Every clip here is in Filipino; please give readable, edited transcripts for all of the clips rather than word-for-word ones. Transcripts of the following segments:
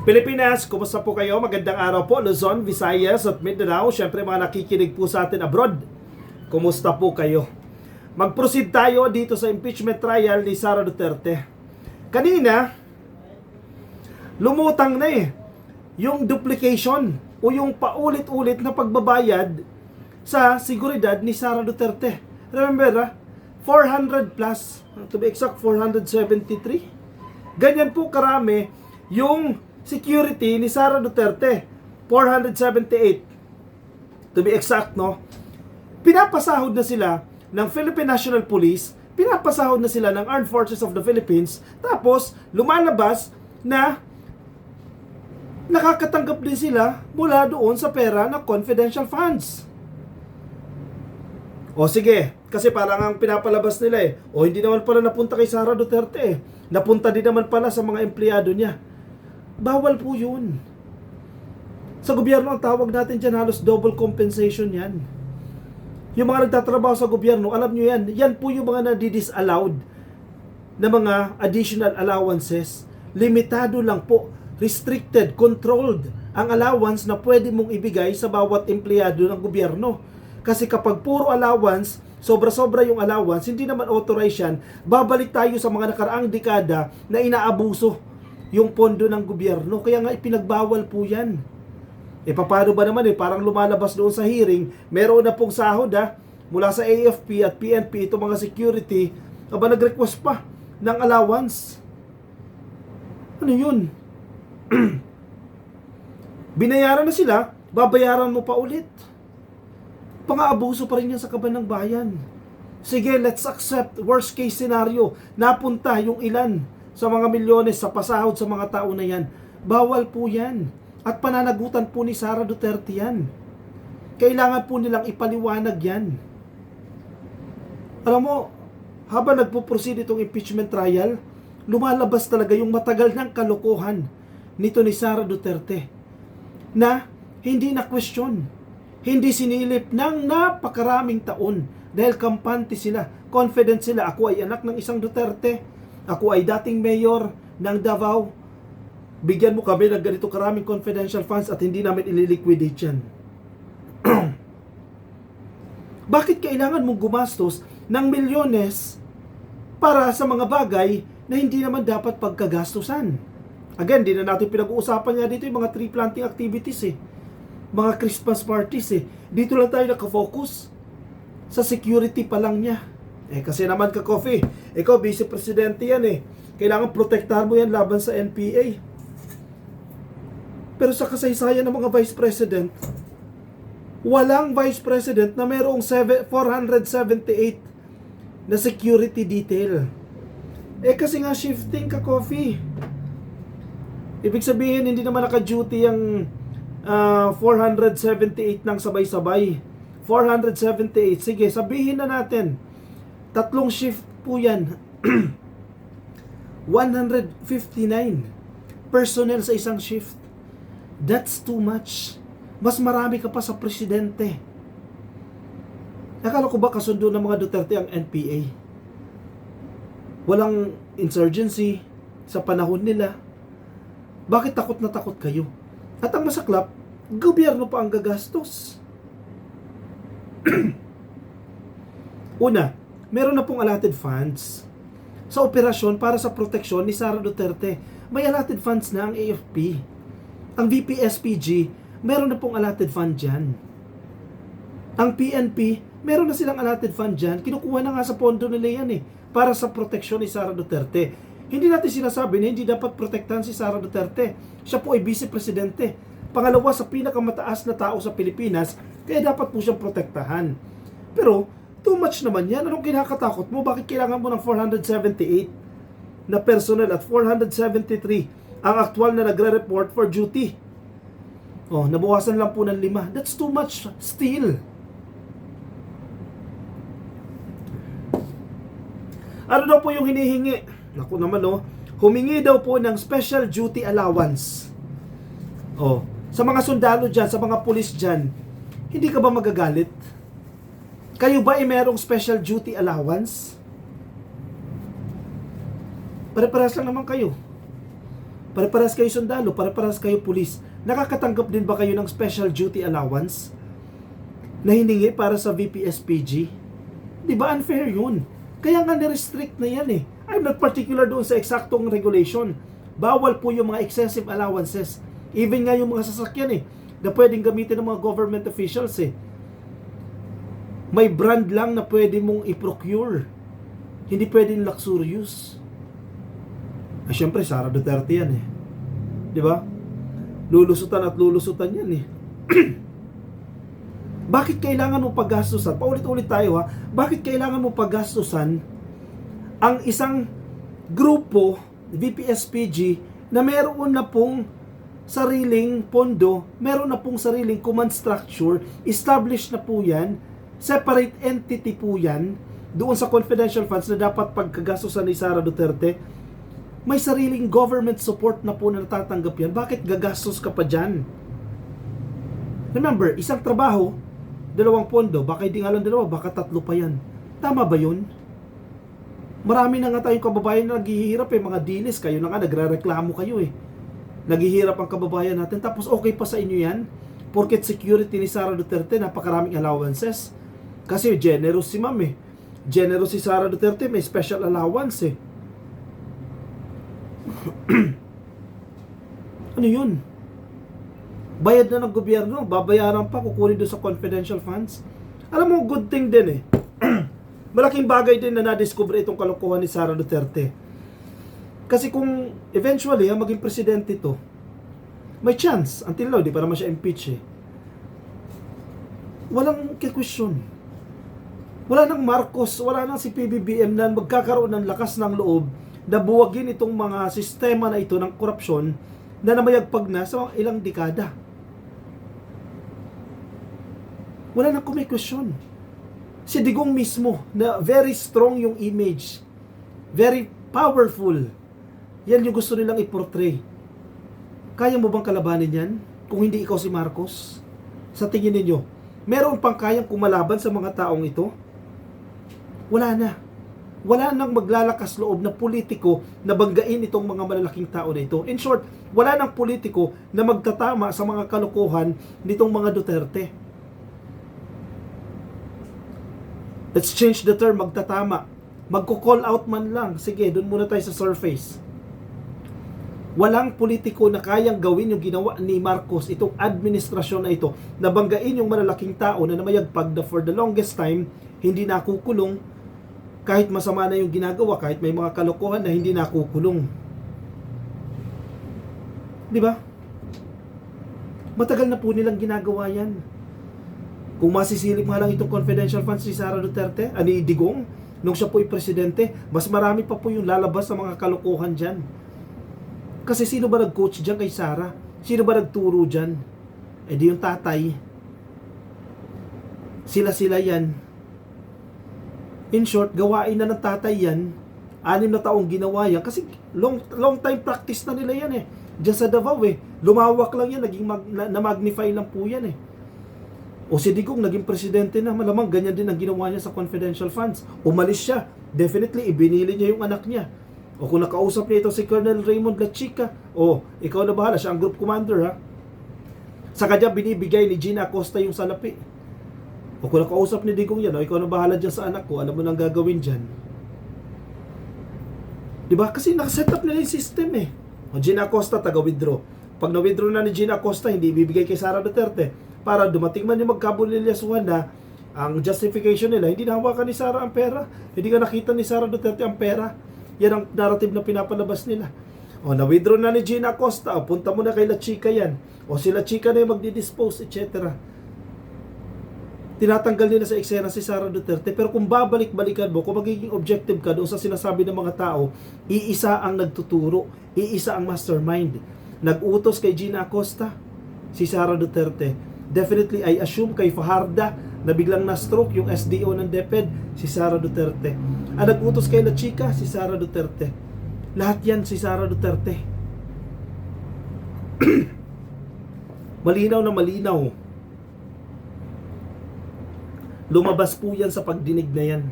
Pilipinas, kumusta po kayo? Magandang araw po, Luzon, Visayas at Mindanao. Siyempre mga nakikinig po sa atin abroad. Kumusta po kayo? Mag-proceed tayo dito sa impeachment trial ni Sara Duterte. Kanina, lumutang na yung duplication o yung paulit-ulit na pagbabayad sa seguridad ni Sara Duterte. Remember, 400 plus, to be exact 473. Ganyan po karami yung security ni Sara Duterte, 478 to be exact, no? Pinapasahod na sila ng Philippine National Police, pinapasahod na sila ng Armed Forces of the Philippines, tapos lumalabas na nakakatanggap din sila mula doon sa pera ng confidential funds. O sige, kasi parang ang pinapalabas nila o hindi naman pala napunta kay Sara Duterte napunta din naman pala sa mga empleyado niya. Bawal po yun. Sa gobyerno, ang tawag natin dyan, halos double compensation yan. Yung mga nagtatrabaho sa gobyerno, alam nyo yan, yan po yung mga nadi-disallowed na mga additional allowances. Limitado lang po, restricted, controlled ang allowance na pwede mong ibigay sa bawat empleyado ng gobyerno. Kasi kapag puro allowance, sobra-sobra yung allowance, hindi naman authorized yan, babalik tayo sa mga nakaraang dekada na inaabuso yung pondo ng gobyerno. Kaya nga ipinagbawal po yan. Paano ba naman parang lumalabas doon sa hearing, meron na pong sahod mula sa AFP at PNP, itong mga security, nag-request pa ng allowance. Ano yun? Binayaran na sila, babayaran mo pa ulit. Pang-aabuso pa rin yan sa kaban ng bayan. Sige, let's accept worst case scenario. Napunta yung ilan sa mga milyones sa pasahod sa mga tao na yan. Bawal po yan. At pananagutan po ni Sara Duterte yan. Kailangan po nilang ipaliwanag yan. Alam mo, habang nagpo-proceed itong impeachment trial, lumalabas talaga yung matagal ng kalokohan nito ni Sara Duterte na hindi na question, hindi sinilip ng napakaraming taon dahil kampante sila, confident sila, ako ay anak ng isang Duterte, ako ay dating mayor ng Davao, bigyan mo kami ng ganito karaming confidential funds at hindi namin ililiquidate yan. Bakit kailangan mong gumastos ng milyones para sa mga bagay na hindi naman dapat pagkagastusan? Again, di na natin pinag-uusapan nga dito yung mga tree planting activities mga Christmas parties Dito lang tayo nakafocus sa security pa lang niya. Kasi naman ka-coffee, ikaw vice presidente yan kailangan protektahan mo yan laban sa NPA. Pero sa kasaysayan ng mga vice president, walang vice president na mayroong 478 na security detail. Kasi nga shifting ka-coffee. Ibig sabihin, hindi naman naka-duty ang 478 ng sabay-sabay. 478. Sige, sabihin na natin, 3 shift po yan. 159 personnel sa isang shift. That's too much. Mas marami ka pa sa presidente. Akala ko ba kasundo ng mga Duterte ang NPA? Walang insurgency sa panahon nila. Bakit takot na takot kayo? At ang masaklap, gobyerno pa ang gagastos. Una, meron na pong allotted funds sa operasyon para sa proteksyon ni Sara Duterte. May allotted funds na ang AFP. Ang VP-SPG, meron na pong allotted fund dyan. Ang PNP, meron na silang allotted fund dyan. Kinukuha na nga sa pondo nila yan para sa proteksyon ni Sara Duterte. Hindi natin sinasabi na hindi dapat protektahan si Sara Duterte. Siya po ay vice-presidente. Pangalawa sa pinakamataas na tao sa Pilipinas, kaya dapat po siyang protektahan. Pero, too much naman yan. Anong kinakatakot mo? Bakit kailangan mo ng 478 na personnel at 473 ang aktual na nagre-report for duty? Nabawasan lang po ng 5. That's too much still. Ano daw po yung hinihingi? Naku naman humingi daw po ng special duty allowance. Sa mga sundalo dyan, sa mga pulis dyan, hindi ka ba magagalit? Kayo ba merong special duty allowance? Pare-parehas lang naman kayo. Pare-parehas kayo sundalo, pare-parehas kayo pulis. Nakakatanggap din ba kayo ng special duty allowance na hiningi para sa VPSPG? Di ba unfair yun? Kaya nga ni-restrict na yan eh. I'm not particular doon sa eksaktong regulation. Bawal po yung mga excessive allowances. Even nga yung mga sasakyan eh, na pwedeng gamitin ng mga government officials eh. May brand lang na pwede mong i-procure. Hindi pwedeng luxurious. Ah, syempre, Sara Duterte yan eh. Di ba? Lulusutan at lulusutan yan eh. Bakit kailangan mo paggastusan? Paulit-ulit tayo ha. Bakit kailangan mo paggastusan ang isang grupo, VPSPG, na meron na pong sariling pondo, meron na pong sariling command structure, established na po yan, separate entity po yan, doon sa confidential funds na dapat pagkagastusan ni Sara Duterte, may sariling government support na po na natatanggap yan. Bakit gagastos ka pa dyan? Remember, isang trabaho, dalawang pondo, baka hindi nga lang dalawa, baka tatlo pa yan. Tama ba yun? Marami na nga tayong kababayan na naghihirap eh, mga dinis, kayo na nga, nagre-reklamo kayo eh. Naghihirap ang kababayan natin, tapos okay pa sa inyo yan? Porket security ni Sara Duterte, napakaraming allowances. Kasi generous si ma'am eh. Generous si Sara Duterte, may special allowance eh. Ano yun? Bayad na ng gobyerno, babayaran pa, kukunin doon sa confidential funds. Alam mo, good thing din eh. Malaking bagay din na na-discover itong kalokohan ni Sara Duterte. Kasi kung eventually maging presidente ito, may chance, until now, di pa naman siya impeach eh. Walang question. Wala nang Marcos, wala nang si PBBM na magkakaroon ng lakas ng loob na buwagin itong mga sistema na ito ng korupsyon na namayagpag na sa mga ilang dekada. Wala nang question. Si Digong mismo, na very strong yung image, very powerful, yan yung gusto nilang i-portray. Kaya mo bang kalabanin yan kung hindi ikaw si Marcos? Sa tingin ninyo, meron pang kayang kumalaban sa mga taong ito? Wala na. Wala nang maglalakas loob na politiko na banggain itong mga malalaking tao na ito. In short, wala nang politiko na magtatama sa mga kalokohan nitong mga Duterte. Let's change the term, magtatama. Magko-call out man lang. Sige, doon muna tayo sa surface. Walang politiko na kayang gawin yung ginawa ni Marcos, itong administrasyon na ito, na banggain yung malalaking tao na namayagpag na for the longest time, hindi nakukulong, kahit masama na yung ginagawa, kahit may mga kalokohan na hindi nakukulong. Di ba? Matagal na po nilang ginagawa yan. Kung masisilip nga lang itong confidential funds ni Sara Duterte, ani Digong, nung siya po'y presidente, mas marami pa po yung lalabas sa mga kalokohan dyan. Kasi sino ba nag-coach dyan kay Sara? Sino ba nagturo dyan? Eh di yung tatay. Sila yan. In short, gawain na ng tatay yan. 6 na taong ginawa yan. Kasi long time practice na nila yan eh. Diyan sa Davao eh. Lumawak lang yan. Na-magnify lang po yan eh. O si Digong naging presidente na, malamang ganyan din ang ginawa niya sa confidential funds. Umalis siya. Definitely, ibinili niya yung anak niya. O kung nakausap niya ito si Colonel Raymond Lachica, o ikaw na bahala, siya ang group commander ha. Sa kanya binibigay ni Gina Acosta yung salapi. O kung nakausap ni Digong yan, o ikaw na bahala dyan sa anak ko, alam mo nang gagawin dyan. Diba? Kasi nakaset up nila yung system eh. O Gina Acosta, taga-withdraw. Pag na-withdraw na ni Gina Acosta, hindi ibibigay kay Sara Duterte. Para dumating man yung magkabulilyasuhan na ang justification nila, hindi nahawakan ni Sara ang pera. Hindi ka nakita ni Sara Duterte ang pera. Yan ang narrative na pinapalabas nila. O na-withdraw na ni Gina Acosta, o punta mo na kay Lachica yan. O si Lachica na yung magdi-dispose, etc. Tinatanggal nila sa eksena si Sara Duterte. Pero kung babalik-balikan mo, kung magiging objective ka doon sa sinasabi ng mga tao, iisa ang nagtuturo, iisa ang mastermind. Nag-utos kay Gina Acosta, si Sara Duterte. Definitely, I assume kay Fajarda na biglang na-stroke yung SDO ng DepEd, si Sara Duterte. Ang nag-utos kay Lachica, si Sara Duterte. Lahat yan si Sara Duterte. Malinaw na malinaw. Lumabas po yan sa pagdinig na yan.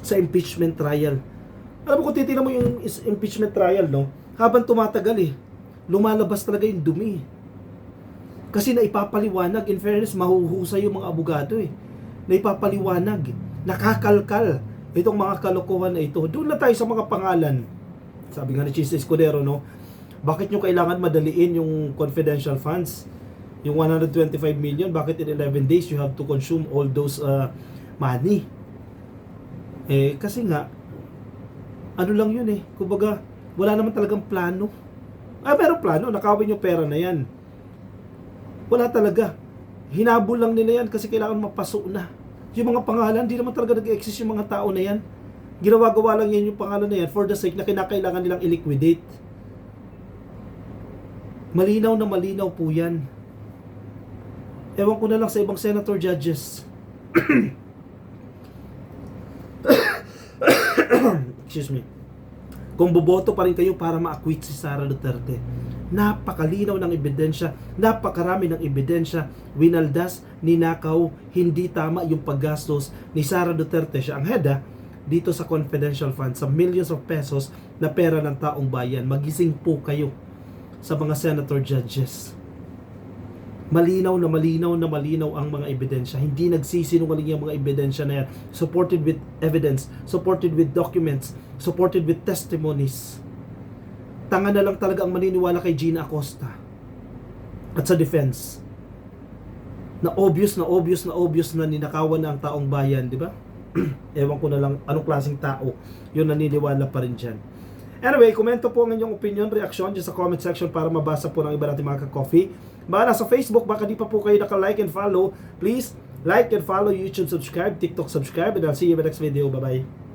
Sa impeachment trial. Alam mo kung titignan mo yung impeachment trial, no? habang tumatagal lumalabas talaga yung dumi. Kasi naipapaliwanag, in fairness, mahuhusay yung mga abogado Naipapaliwanag, nakakalkal itong mga kalokohan na ito. Doon na tayo sa mga pangalan. Sabi nga ni Chis Escudero, no? Bakit nyo kailangan madaliin yung confidential funds? Yung 125 million, bakit in 11 days you have to consume all those money? Kasi nga, ano lang yun kumbaga, wala naman talagang plano. Meron plano, nakawin yung pera na yan. Wala talaga. Hinabol lang nila yan kasi kailangan mapasok na. Yung mga pangalan, di naman talaga nag-exist yung mga tao na yan. Ginawa-gawa lang yan yung pangalan na yan for the sake na kinakailangan nilang i-liquidate. Malinaw na malinaw po yan. Ewan ko na lang sa ibang senator judges. Excuse me. Kung boboto pa rin kayo para ma-acquit si Sara Duterte, napakalinaw ng ebidensya, napakarami ng ebidensya, winaldas, ninakaw, hindi tama yung paggastos ni Sara Duterte, siya ang head dito sa confidential fund, sa millions of pesos na pera ng taong bayan. Magising po kayo sa mga senator judges. Malinaw na malinaw na malinaw ang mga ebidensya. Hindi nagsisinungaling yung mga ebidensya na yan. Supported with evidence, supported with documents, supported with testimonies. Tanga na lang talaga ang maniniwala kay Gina Acosta at sa defense na obvious na ninakawan na ang taong bayan, di ba? Ewan ko na lang anong klaseng tao yun naniniwala pa rin dyan. Anyway, komento po ang inyong opinion, reaksyon dyan sa comment section para mabasa po ng iba natin mga ka-coffee. Baka nasa Facebook, baka di pa po kayo naka-like and follow, please like and follow, YouTube subscribe, TikTok subscribe, and I'll see you in the next video. Bye-bye.